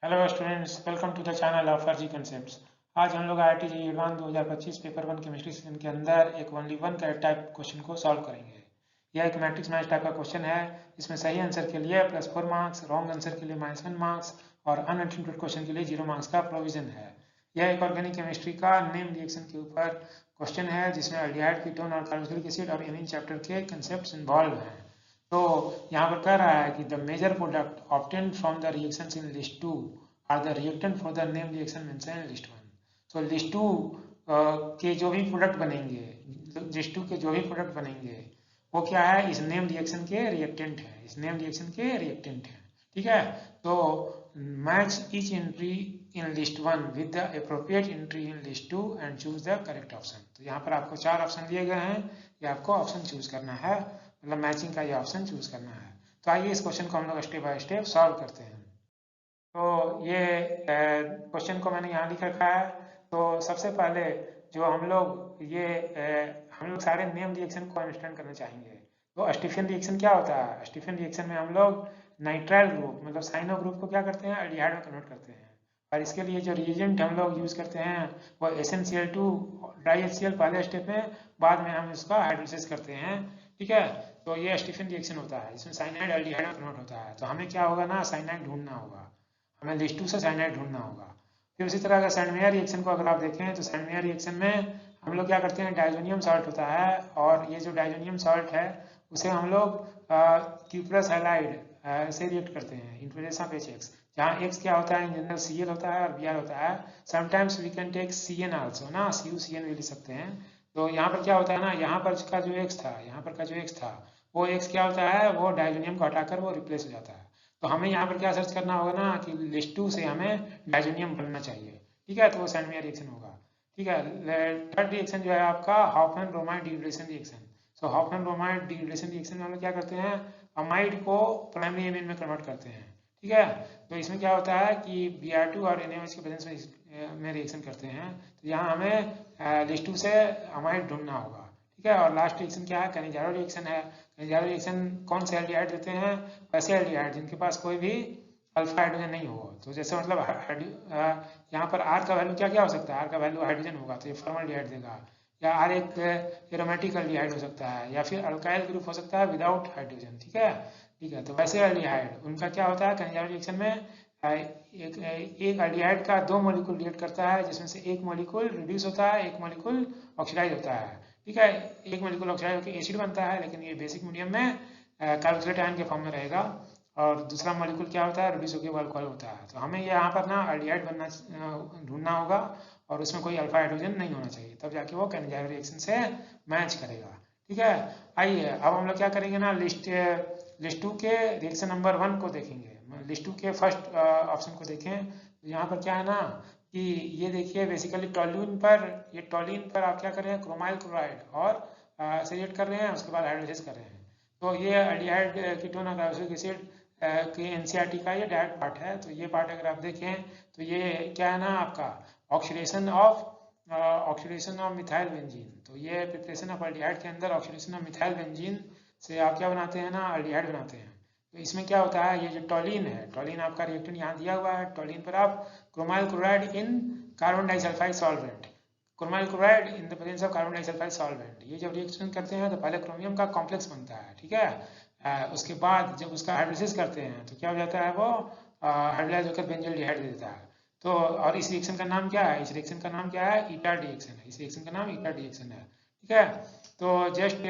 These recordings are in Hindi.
Hello students, welcome to the channel of RG concepts. आज हम लोग IIT JEE advance 2025 paper one chemistry session के अंदर एक ओनली वन का टाइप क्वेश्चन को सॉल्व करेंगे। यह एक मैट्रिक्स मैच टाइप का क्वेश्चन है। इसमें सही आंसर के लिए +4 मार्क्स, रॉन्ग आंसर के लिए -1 मार्क्स और अनअटेम्प्टेड क्वेश्चन के लिए 0 मार्क्स का प्रोविजन है। यह एक ऑर्गेनिक केमिस्ट्री का नेम रिएक्शन के ऊपर क्वेश्चन है जिसमें एल्डिहाइड, कीटोन और कार्बोक्सिलिक एसिड और इमीन चैप्टर के कंसेप्ट इन्वॉल्व हैं। तो यहाँ पर कह रहा है कि the major product obtained from the reactions in list 2 are the reactant for the name reaction mention in list 1। तो लिस्ट 2 के जो भी प्रोडक्ट बनेंगे, लिस्ट 2 के जो भी प्रोडक्ट बनेंगे वो क्या है, इस नेम रिएक्शन के रिएक्टेंट है, इस नेम रिएक्शन के रिएक्टेंट है। ठीक है, तो match each entry in list 1 with the appropriate entry in list 2 and choose the correct option. तो यहाँ पर आपको 4 ऑप्शन दिए गए हैं, ये आपको ऑप्शन चूज करना है, मतलब मैचिंग का ये ऑप्शन चूज करना है। तो आइए इस क्वेश्चन को हम लोग स्टेप बाय स्टेप सॉल्व करते हैं। तो ये क्वेश्चन को मैंने यहाँ लिख रखा है। तो सबसे पहले जो हम लोग सारे नेम रिएक्शन को अंडरस्टैंड करना चाहेंगे। तो स्टीफन रिएक्शन क्या होता है? स्टीफन रिएक्शन में हम लोग नाइट्राइल ग्रुप मतलब साइनो ग्रुप को क्या करते हैं, एल्डिहाइड में कन्वर्ट करते हैं। और इसके लिए जो रिएजेंट हम लोग यूज करते हैं वो SnCl2 डाई HCl पहले स्टेप में, बाद में हम इसका हाइड्रोलिसिस करते हैं। ठीक है, तो ये स्टीफन रिएक्शन होता है, इसमें साइनाइड एल्डिहाइड में कन्वर्ट होता है। तो हमें क्या होगा ना, साइनाइड ढूंढना होगा, हमें लिस्ट 2 से साइनाइड ढूंढना होगा। फिर उसी तरह अगर सैंडमेयर रिएक्शन को अगर आप देखें तो सैंडमेयर रिएक्शन में हम लोग क्या करते हैं, डायजोनियम सॉल्ट होता है, और ये जो डायजोनियम सॉल्ट है उसे हम लोग क्यूप्रस हैलाइड से रिएक्ट करते हैं इन प्रेजेंस ऑफ HX, जहाँ X क्या होता है, इन जनरल Cl होता है और Br होता है। Sometimes we can take Cn also ना, CuCN भी लिख सकते हैं। तो यहाँ पर क्या होता है ना, यहाँ पर का जो X था, यहाँ पर का जो X था वो X क्या होता है, वो डायजोनियम को हटाकर वो रिप्लेस हो जाता है। तो हमें यहाँ पर क्या सर्च करना होगा ना कि लिस्ट 2 से हमें डायजोनियम बनना चाहिए। ठीक है, तो वो सैंडमेयर रिएक्शन होगा। ठीक है, थर्ड रिएक्शन जो है आपका हॉफमैन ब्रोमाइड डिग्रेडेशन रिएक्शन। सो हॉफमैन ब्रोमाइड डिग्रेडेशन रिएक्शन में हम लोग क्या करते हैं, अमाइड को प्राइमरी एमीन में कन्वर्ट करते हैं। ठीक है, तो इसमें क्या होता है कि Br2 और NaOH के प्रेजेंस में रिएक्शन करते हैं। तो यहाँ हमें लिस्ट 2 से अमाइड ढूंढना होगा। ठीक है, और लास्ट रिएक्शन क्या है, कनिजारो रिएक्शन है। कनिजारो रिएक्शन कौन से एल्डिहाइड देते हैं, वैसे एल्डिहाइड जिनके पास कोई भी अल्फा हाइड्रोजन नहीं हो। तो जैसे मतलब यहाँ पर R का वैल्यू क्या क्या हो सकता है, R का वैल्यू हाइड्रोजन होगा तो ये फॉर्मल्डिहाइड देगा, या R एक एरोमेटिक एल्डिहाइड हो सकता है, या फिर अल्काइल ग्रुप हो सकता है विदाउट हाइड्रोजन। ठीक है, ठीक है, तो वैसे एल्डिहाइड उनका क्या होता है, कनिजारो रिएक्शन में एक एल्डिहाइड का 2 मॉलिक्यूल रिएक्ट करता है, जिसमें से एक मॉलिक्यूल रिड्यूस होता है, एक मॉलिक्यूल ऑक्सीडाइज होता है। ठीक है, एक मॉलिक्यूल ऑक्सीडाइज होकर एसिड बनता है, लेकिन ये बेसिक मीडियम में कार्बोक्सिलेट आयन के फॉर्म में रहेगा, और दूसरा मॉलिक्यूल क्या होता है, रिड्यूस होकर अल्कोहल होता है। तो हमें यहाँ पर ना एल्डिहाइड बनना ढूंढना होगा, और उसमें कोई अल्फा हाइड्रोजन नहीं होना चाहिए, तब जाके वो कैनिजारो रिएक्शन से मैच करेगा। ठीक है, आइए अब हम लोग क्या करेंगे ना, लिस्ट 2 के रिएक्शन नंबर 1 को देखेंगे। लिस्ट 2 के फर्स्ट ऑप्शन को देखें। तो यहाँ पर क्या है ना कि ये देखिए बेसिकली टॉल्यून पर, ये टॉलिन पर आप क्या कर रहे हैं, क्रोमाइल क्लोराइड और से रिएक्ट कर रहे हैं, उसके बाद हाइड्रोलाइसिस कर रहे हैं। तो ये एल्डिहाइड कीटोन और कार्बोक्सिलिक एसिड के NCERT का ये डायरेक्ट पार्ट है। तो ये पार्ट अगर आप देखें तो ये क्या है ना आपका ऑक्सीडेशन ऑफ मिथाइल बेंजीन। तो ये प्रिपरेशन ऑफ एल्डिहाइड के अंदर ऑक्सीडेशन ऑफ मिथाइल बेंजीन से आप क्या बनाते हैं ना, एल्डिहाइड बनाते हैं। तो इसमें क्या होता है, ये जो टॉलिन है, टॉलिन आपका रिएक्टेंट यहाँ दिया हुआ है, टॉलिन पर आप chromyl chloride in carbon disulphide solvent, chromyl chloride in the presence of carbon disulphide solvent, ये जब रिएक्शन करते हैं तो पहले क्रोमियम का कॉम्प्लेक्स बनता है। ठीक है, उसके बाद जब उसका हाइड्रोलिसिस करते हैं तो क्या हो जाता है, वो हाइड्रोलाइज होकर बेंजोल्डिहाइड दे देता है। तो और इस रिएक्शन का नाम क्या है, इस रिएक्शन का नाम क्या है, ईटार रिएक्शन है। इस रिएक्शन का नाम ईटार रिएक्शन है। ठीक है, तो जस्ट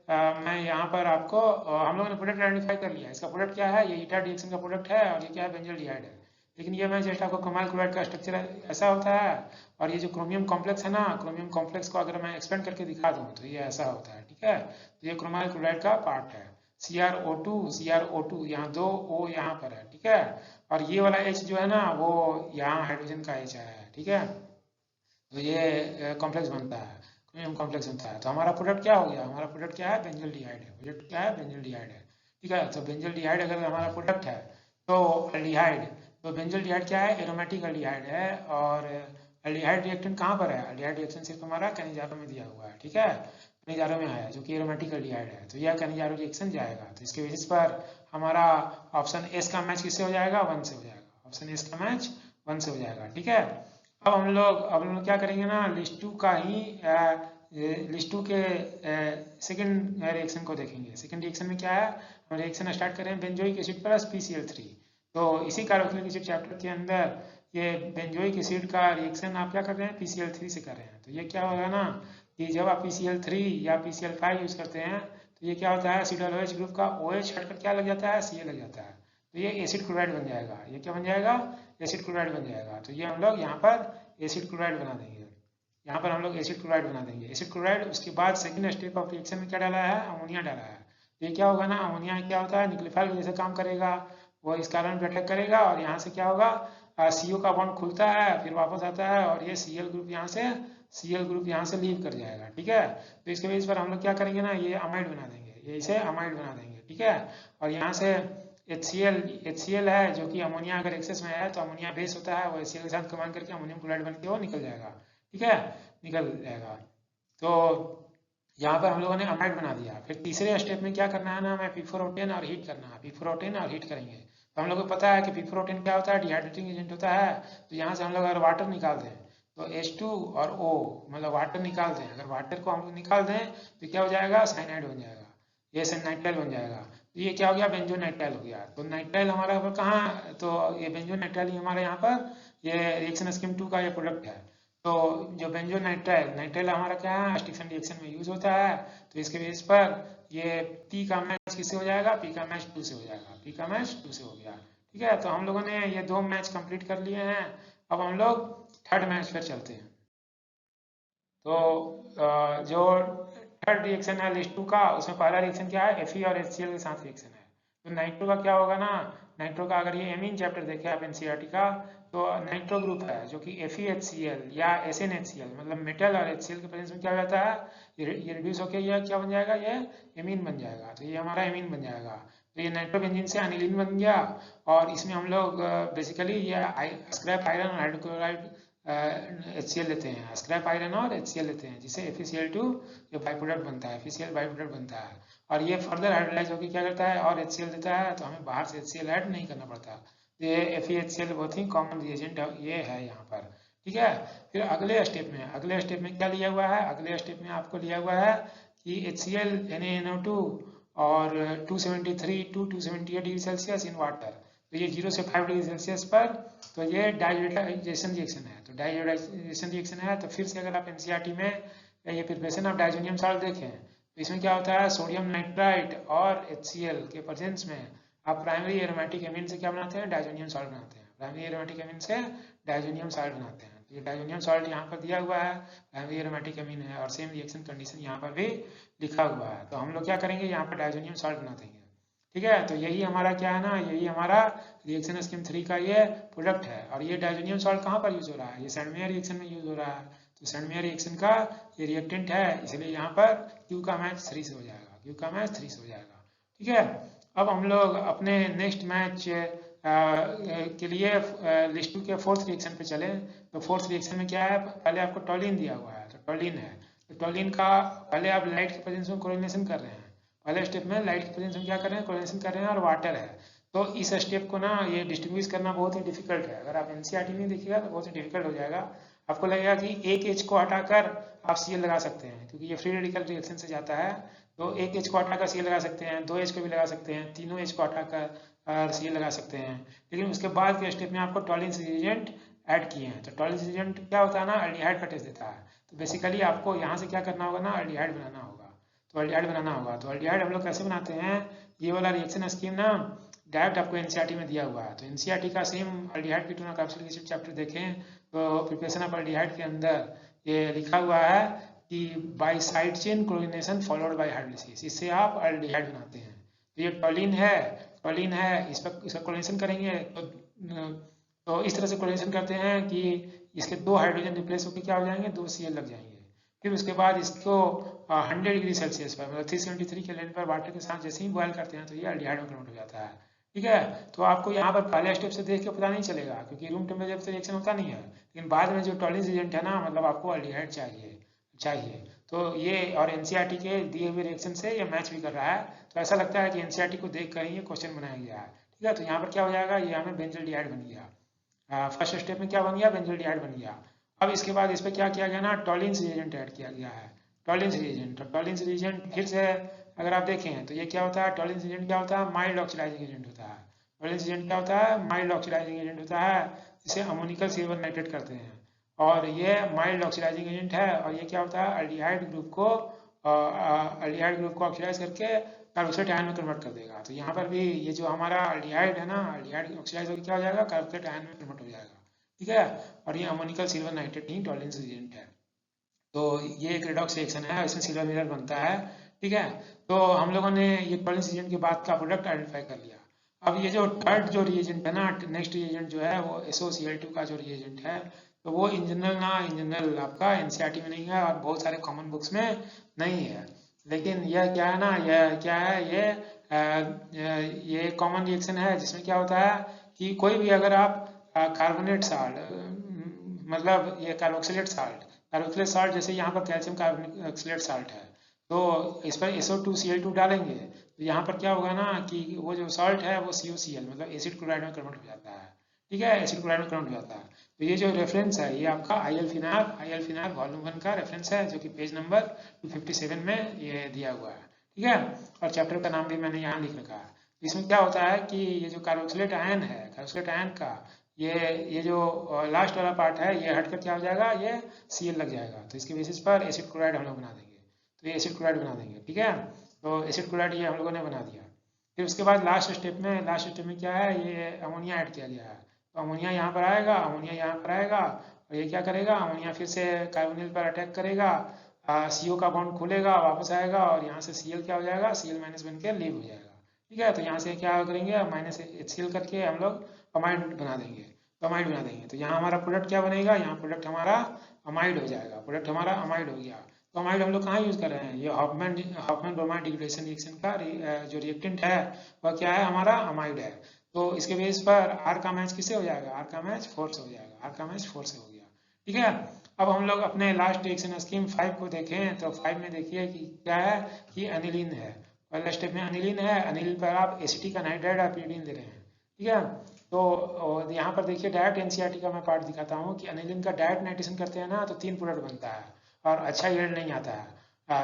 मैं यहाँ पर आपको हम लोगों ने प्रोडक्ट आइडेंटिफाई कर लिया, इसका प्रोडक्ट क्या है, ये ईटार रिएक्शन का प्रोडक्ट है, और ये क्या है, बेंजोल्डिहाइड है। लेकिन ये मैं जस्ट आपको क्रोमाइल क्लोराइड का स्ट्रक्चर ऐसा होता है, और ये जो क्रोमियम कॉम्प्लेक्स है ना, क्रोमियम कॉम्प्लेक्स को अगर मैं एक्सपेंड करके दिखा दूँ तो ये ऐसा होता है। ठीक है, तो ये क्रोमाइल क्लोराइड का पार्ट है। CrO2 यहाँ 2 O यहाँ पर है। ठीक है, और ये वाला H जो है ना वो यहाँ हाइड्रोजन का H है। ठीक है, तो ये कॉम्प्लेक्स बनता है, क्रोमियम कॉम्प्लेक्स बनता है। तो हमारा प्रोडक्ट क्या हो गया, हमारा प्रोडक्ट क्या है, बेंजोल्डिहाइड है। प्रोडक्ट क्या है, बेंजोल्डिहाइड है। ठीक है, तो बेंजोल्डिहाइड अगर हमारा प्रोडक्ट है तो एल्डिहाइड, तो बेंजोल्डिहाइड क्या है, एरोमेटिक एल्डिहाइड है। और एल्डिहाइड रिएक्टेंट कहाँ पर है, एल्डिहाइड रिएक्शन सिर्फ हमारा कनिजारो में दिया हुआ है। ठीक है, कनिजारो में है जो कि एरोमेटिक एल्डिहाइड है, तो यह कनिजारो रिएक्शन जाएगा। तो इसके बेसिस पर हमारा ऑप्शन एस का मैच किससे हो जाएगा, 1 से हो जाएगा। ऑप्शन ए इसका मैच 1 से हो जाएगा। ठीक है, अब हम लोग क्या करेंगे ना, लिस्ट 2 का ही लिस्ट 2 के सेकंड रिएक्शन को देखेंगे। सेकंड रिएक्शन में क्या है, हम रिएक्शन स्टार्ट कर रहे हैं बेंजोइक एसिड प्लस PCl3। तो इसी कार्बोक्सिलिक एसिड चैप्टर के अंदर ये बेंजोइक एसिड का रिएक्शन आप क्या कर रहे हैं, PCl3 से कर रहे हैं। तो ये क्या होगा ना कि जब आप PCl3 या PCl5 यूज करते हैं तो ये क्या होता है, एसिडल OH ग्रुप का OH हटकर क्या लग जाता है, Ca लग जाता है। तो ये एसिड क्लोराइड बन जाएगा। ये क्या बन जाएगा, एसिड क्लोराइड बन जाएगा। तो ये हम लोग यहाँ पर एसिड क्लोराइड बना देंगे। यहाँ पर हम लोग एसिड क्लोराइड बना देंगे। एसिड क्लोराइड, उसके बाद सेकंड स्टेप ऑफ रिएक्शन में क्या डाला है, अमोनिया डाला है। ये क्या होगा ना, अमोनिया क्या होता है, न्यूक्लियोफाइल जैसे काम करेगा, वो इस कार्बन पे अटैक करेगा और यहाँ से क्या होगा, CO का बॉन्ड खुलता है, फिर वापस आता है और ये Cl ग्रुप यहाँ से लीव कर जाएगा। ठीक है, तो इसके बेस पर हम लोग क्या करेंगे ना, ये अमाइड बना देंगे, ये इसे अमाइड बना देंगे। ठीक है, और यहाँ से HCl है जो कि अमोनिया अगर एक्सेस में है तो अमोनिया बेस होता है, वो HCl के साथ कंबाइन करके अमोनियम क्लोराइड बन के वो निकल जाएगा। ठीक है, निकल जाएगा। तो यहाँ पर हम लोगों ने अमाइड बना दिया। फिर तीसरे स्टेप में क्या करना है ना, हमें P4O10 और हीट करना है। P4O10 और हीट करेंगे तो हम लोग को पता है कि P4O10 क्या होता है, डिहाइड्रेटिंग एजेंट होता है। तो यहाँ से हम लोग अगर वाटर निकाल दें तो H2 और O, मतलब वाटर निकाल दें, अगर वाटर को हम लोग निकाल दें तो क्या हो जाएगा, साइनाइड बन जाएगा, ये नाइट्राइल बन जाएगा। तो ये क्या हो गया, बेंजोनाइट्राइल हो गया। तो नाइट्राइल हमारा पर कहाँ, तो ये बेंजोनाइट्राइल हमारे यहाँ पर ये रिएक्शन स्कीम 2 का ये प्रोडक्ट है। तो जो नाइट्राइल हमारा क्या है, स्टीफन रिएक्शन में यूज होता है। तो इसके बेस पर ये P का मैच किससे हो जाएगा, P का मैच 2 से हो जाएगा। P का मैच 2 से हो गया। ठीक है, तो हम लोगों ने ये 2 मैच कंप्लीट कर लिए हैं। अब हम लोग थर्ड मैच पर चलते हैं। तो जो थर्ड रिएक्शन है लिस्ट 2 का, उसमें पहला रिएक्शन क्या है, Fe और HCl के साथ रिएक्शन है। तो नाइट्रो का क्या होगा ना, नाइट्रो का अगर ये एमीन चैप्टर देखें आप NCERT का, तो नाइट्रो ग्रुप है जो कि FeHCl या SnHCl, मतलब मेटल और HCl के प्रेजेंस में क्या हो जाता है, ये रिड्यूस होकर ये क्या बन जाएगा, ये एमीन बन जाएगा। तो ये हमारा एमीन बन जाएगा। तो ये नाइट्रोबेंजीन से अनिलीन बन गया। और इसमें हम लोग बेसिकली ये स्क्रैप आयरन और हाइड्रोक्लोराइड HCl लेते हैं, स्क्रैप आयरन और HCl लेते हैं, जिससे FeCl2 जो बाई प्रोडक्ट बनता है, FeCl बाई प्रोडक्ट बनता है। और ये फर्दर हाइड्रोलाइज होकर क्या करता है, और HCl देता है। तो हमें बाहर से HCl ऐड नहीं करना पड़ता। ये FeHCl बहुत ही कॉमन रिएजेंट ये है यहाँ पर। ठीक है, फिर अगले स्टेप में क्या लिया हुआ है, अगले स्टेप में आपको लिया हुआ है कि HCl NaNO2 और 273 to 278 degree Celsius in water. तो ये 0 से 5 डिग्री सेल्सियस पर, तो ये डाइजोडाइजेशन रिएक्शन है। तो डाइजोडाइजेशन रिएक्शन है, तो फिर से अगर आप NCERT में ये प्रिपरेशन ऑफ डाइजोनियम सॉल्ट देखें तो इसमें क्या होता है, सोडियम नाइट्राइट और HCl के प्रेजेंस में आप प्राइमरी एरोमेटिक एमीन से क्या बनाते हैं, डाइजोनियम सॉल्ट बनाते हैं। प्राइमरी एरोमेटिक एमीन से डाइजोनियम सॉल्ट बनाते हैं। ये डाइजोनियम सॉल्ट यहाँ पर दिया हुआ है, प्राइमरी एरोमेटिक एमीन है, और सेम रिएक्शन कंडीशन यहाँ पर भी लिखा हुआ है। तो हम लोग क्या करेंगे, यहाँ पर डाइजोनियम सॉल्ट बना देंगे। ठीक है, तो यही हमारा क्या है ना, यही हमारा रिएक्शन स्कीम 3 का ये प्रोडक्ट है। और ये डाइजोनियम सॉल्ट कहाँ पर यूज हो रहा है, ये सैंडमेयर रिएक्शन में यूज हो रहा है। तो सैंडमेयर रिएक्शन का ये रिएक्टेंट है, इसलिए यहाँ पर Q का मैच 3 से हो जाएगा, Q का मैच 3 से हो जाएगा। ठीक है, अब हम लोग अपने नेक्स्ट मैच के लिए लिस्ट 2 के फोर्थ रिएक्शन पे चले। तो फोर्थ रिएक्शन में क्या है, पहले आपको टॉलिन दिया हुआ है। तो टॉलिन है, तो टॉलिन का पहले आप लाइट के प्रेजेंस में कोरिलेशन कर रहे हैं। पहले स्टेप में लाइट के प्रेजेंस में क्या कर रहे हैं, कोरिलेशन कर रहे हैं, और वाटर है। तो इस स्टेप को ना ये डिस्टिंग्विश करना बहुत ही डिफिकल्ट है। अगर आप NCERT नहीं देखिएगा तो बहुत ही डिफिकल्ट हो जाएगा। आपको लगेगा कि एक H को हटाकर आप Cl लगा सकते हैं, क्योंकि ये फ्री रेडिकल रिएक्शन से जाता है। तो एक H को हटाकर Cl लगा सकते हैं, 2 H को भी लगा सकते हैं, तीनों H को हटाकर Cl लगा सकते हैं। लेकिन उसके बाद के स्टेप में आपको टॉलिन्स रिएजेंट ऐड किए हैं। तो टॉलिन्स रिएजेंट क्या होता है ना, एल्डिहाइड का टेस्ट देता है। तो बेसिकली आपको यहाँ से क्या करना होगा ना, एल्डिहाइड बनाना होगा। तो एल्डिहाइड बनाना होगा। तो एल्डिहाइड हम लोग कैसे बनाते हैं, ये वाला रिएक्शन स्कीम ना डायरेक्ट आपको NCERT में दिया हुआ है। तो NCERT का same aldehyde ketone carboxylic acid chapter देखें तो प्रिपरेशन ऑफ एल्डिहाइड के अंदर ये लिखा हुआ है कि by side chain chlorination followed by hydrolysis, इससे आप एल्डिहाइड बनाते हैं। तो ये टॉलिन है, इस पर इसका क्लोरीनेशन करेंगे तो इस तरह से क्लोरीनेशन करते हैं कि इसके 2 हाइड्रोजन रिप्लेस होकर क्या हो जाएंगे, 2 Cl लग जाएंगे। फिर उसके बाद इसको 100 डिग्री सेल्सियस पर, मतलब 373 केल्विन पर वाटर के साथ जैसे ही बॉयल करते हैं तो ये एल्डिहाइड में कन्वर्ट हो जाता है। ठीक है, तो आपको यहाँ पर पहले स्टेप से देख के पता नहीं चलेगा, क्योंकि रूम टेम्परेचर से रिएक्शन होता नहीं है। लेकिन बाद में जो टॉलिन्स एजेंट है ना, मतलब आपको एल्डिहाइड चाहिए। तो ये और NCERT के दिए हुए रिएक्शन से ये मैच भी कर रहा है। तो ऐसा लगता है कि NCERT को देख कर ही ये क्वेश्चन बनाया गया है। ठीक है, तो यहाँ पर क्या हो जाएगा, ये हमें बेंजल्डिहाइड बन गया। फर्स्ट स्टेप में क्या बन गया, बेंजोल्डिहाइड बन गया। अब इसके बाद इस पर क्या किया गया ना, टॉलिन्स रिएजेंट ऐड किया गया है, टॉलिन्स रिएजेंट। तो टॉलिन्स रिएजेंट फिर से अगर आप देखें तो ये क्या होता है, टॉलिन्स रिएजेंट क्या होता है, माइल्ड ऑक्सीडाइजिंग एजेंट होता है। टॉलिन्स एजेंट क्या होता है, माइल्ड ऑक्सीडाइजिंग एजेंट होता है, जिसे अमोनिकल सिल्वर नाइट्रेट करते हैं। और ये माइल्ड ऑक्सीडाइजिंग एजेंट है, और ये क्या होता है, अल्डिहाइड ग्रुप को ऑक्सीडाइज करके कार्बोक्सिलेट आयन में कन्वर्ट कर देगा। तो यहाँ पर भी ये जो हमारा अल्डिहाइड है ना, अल्डिहाइड ऑक्सीडाइज होकर क्या हो जाएगा, कार्बोक्सिलेट आयन में कन्वर्ट हो जाएगा। ठीक है, और ये अमोनिकल सिल्वर नाइट्रेट ही टॉलिन्स एजेंट है। तो ये एक रेडॉक्स रिएक्शन है, इसमें सिल्वर मिनरल बनता है। ठीक है, तो हम लोगों ने ये टॉलिन्स रिएजेंट के बाद का प्रोडक्ट आइडेंटिफाई कर लिया। अब ये जो थर्ड जो रिएजेंट है ना, नेक्स्ट रिएजेंट जो है वो SOCl2 का जो रिएजेंट है, तो वो इन जनरल आपका NCERT में नहीं है और बहुत सारे कॉमन बुक्स में नहीं है। लेकिन यह क्या है ना, यह क्या है, ये कॉमन रिएक्शन है, जिसमें क्या होता है कि कोई भी अगर आप कार्बोनेट साल्ट, मतलब ये कार्बोक्सिलेट साल्ट जैसे यहाँ पर कैल्शियम कार्बोक्सिलेट साल्ट है, तो इस पर SO2Cl2 डालेंगे, तो यहाँ पर क्या होगा ना कि वो जो सॉल्ट है वो COCl मतलब एसिड क्लोराइड में कन्वर्ट हो जाता है। ठीक है, एसिड क्लोराइड में कन्वर्ट हो जाता है। तो ये जो रेफरेंस है, ये आपका IL फिनार वॉल्यूम 1 का रेफरेंस है, जो कि पेज नंबर 257 में ये दिया हुआ है। ठीक है, और चैप्टर का नाम भी मैंने यहाँ लिख रखा है। इसमें क्या होता है कि ये जो कार्बोक्सिलेट आयन है, कार्बोक्सिलेट आयन का ये जो लास्ट वाला पार्ट है, ये हटकर क्या हो जाएगा, ये Cl लग जाएगा। तो इसके बेसिस पर एसिड क्लोराइड हम लोग बना देंगे। तो ये एसिड क्लोराइड बना देंगे। ठीक है, तो एसिड क्लोराइड ये हम लोगों ने बना दिया। फिर उसके बाद लास्ट स्टेप में क्या है, ये अमोनिया ऐड किया गया है। तो अमोनिया यहाँ पर आएगा, अमोनिया यहाँ पर आएगा, और ये क्या करेगा, अमोनिया फिर से कार्बोनिल पर अटैक करेगा, CO का बॉन्ड खुलेगा, वापस आएगा, और यहाँ से Cl क्या हो जाएगा, Cl माइनस बन के लीव हो जाएगा। ठीक है, तो यहाँ से क्या करेंगे, माइनस HCl करके हम लोग अमाइड बना देंगे। तो अमाइड बना देंगे, तो यहाँ हमारा प्रोडक्ट क्या बनेगा, यहाँ प्रोडक्ट हमारा अमाइड हो जाएगा, प्रोडक्ट हमारा अमाइड हो गया। तो अमाइड हम लोग कहाँ यूज कर रहे हैं, ये हॉफमैन ब्रोमाइड डिग्रेडेशन रिएक्शन का जो रिएक्टेंट है वह क्या है, हमारा अमाइड है। तो इसके बेस पर R का मैच किससे हो जाएगा, R का मैच 4 से हो जाएगा, R का मैच 4 से हो गया। ठीक है, अब हम लोग अपने लास्ट रिएक्शन स्कीम 5 को देखें, तो 5 में देखिए कि क्या है, कि अनिलीन है। पहले स्टेप में अनिलीन है, अनिलीन पर आप एसिटिक अनहाइड्राइड और pyridine दे रहे हैं। ठीक है, तो यहाँ पर देखिए डायरेक्ट NCERT का मैं पार्ट दिखाता हूँ कि अनिलीन का डायरेक्ट नाइट्रेशन करते हैं ना, तो 3 प्रोडक्ट बनता है और अच्छा यील्ड नहीं आता है।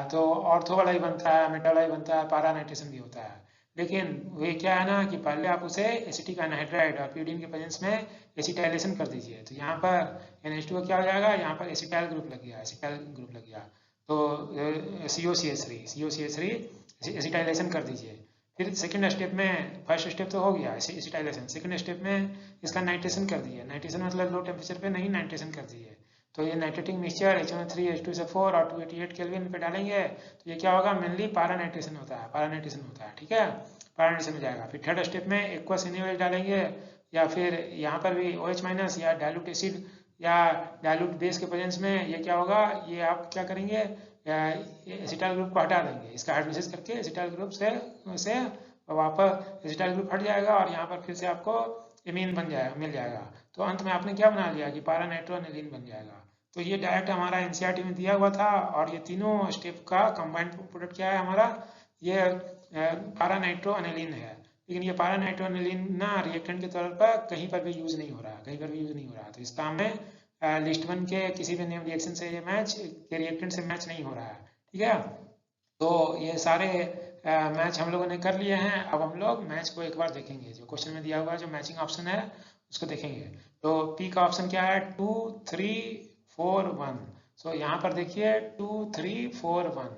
तो ऑर्थो वाला ही बनता है, मेटा वाला ही बनता है, पारा नाइट्रेशन भी होता है। लेकिन वे क्या है ना कि पहले आप उसे एसिटिक अनहाइड्राइड और pyridine के प्रेजेंस में एसिटाइलेशन कर दीजिए। तो यहाँ पर NH2 क्या हो जाएगा, यहाँ पर एसिटाइल ग्रुप लग गया, तो COCH3 एसिटाइलेशन कर दीजिए। फिर सेकंड स्टेप में, फर्स्ट स्टेप तो हो गया एसिटाइलेशन, सेकंड स्टेप में इसका नाइट्रेशन कर दिए। नाइट्रेशन मतलब लो टेम्परेचर पे नहीं नाइट्रेशन कर दिए। तो ये नाइट्रेटिंग मिक्सचर HNO3 H2SO4 और 288 केल्विन पे डालेंगे, तो ये क्या होगा, मेनली पारा नाइट्रेशन होता है। ठीक है, पारा नाइट्रेशन हो जाएगा। फिर थर्ड स्टेप में एक्वस NaOH डालेंगे, या फिर यहाँ पर भी OH माइनस या डाइल्यूट एसिड या डाइल्यूट बेस के प्रेजेंस में ये क्या होगा, ये आप क्या करेंगे, एसिटाइल ग्रुप को हटा देंगे, इसका हाइड्रोलिसिस करके एसिटाइल ग्रुप से वापस एसिटाइल ग्रुप हट जाएगा, और यहाँ पर फिर से आपको एमीन मिल जाएगा। तो अंत में आपने क्या बना लिया कि पारा नाइट्रो अनिलीन बन जाएगा। तो ये डायरेक्ट हमारा NCERT में दिया हुआ था, और ये तीनों स्टेप का कंबाइंड प्रोडक्ट क्या है हमारा, ये पारा नाइट्रो अनिलीन है। लेकिन ये पारा नाइट्रो अनिलीन ना रिएक्टेंट के तौर पर कहीं पर भी यूज नहीं हो रहा, तो इसका हमें लिस्ट 1 के किसी भी नेम रिएक्शन से ये मैच के रिएक्टेंट से मैच नहीं हो रहा है। ठीक है, तो ये सारे मैच हम लोगों ने कर लिए हैं। अब हम लोग मैच को एक बार देखेंगे, जो क्वेश्चन में दिया हुआ जो मैचिंग ऑप्शन है उसको देखेंगे। तो P का ऑप्शन क्या है, 2 3 4 1। सो यहाँ पर देखिए 2 3 4 1,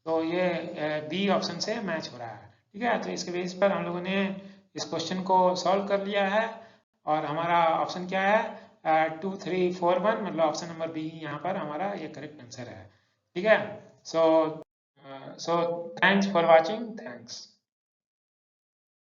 तो ये B ऑप्शन से मैच हो रहा है। ठीक है, तो इसके बेस पर हम लोगों ने इस क्वेश्चन को सॉल्व कर लिया है, और हमारा ऑप्शन क्या है, 2 3 4 1, मतलब ऑप्शन नंबर B यहाँ पर हमारा ये करेक्ट आंसर है। ठीक है, so thanks for watching, thanks.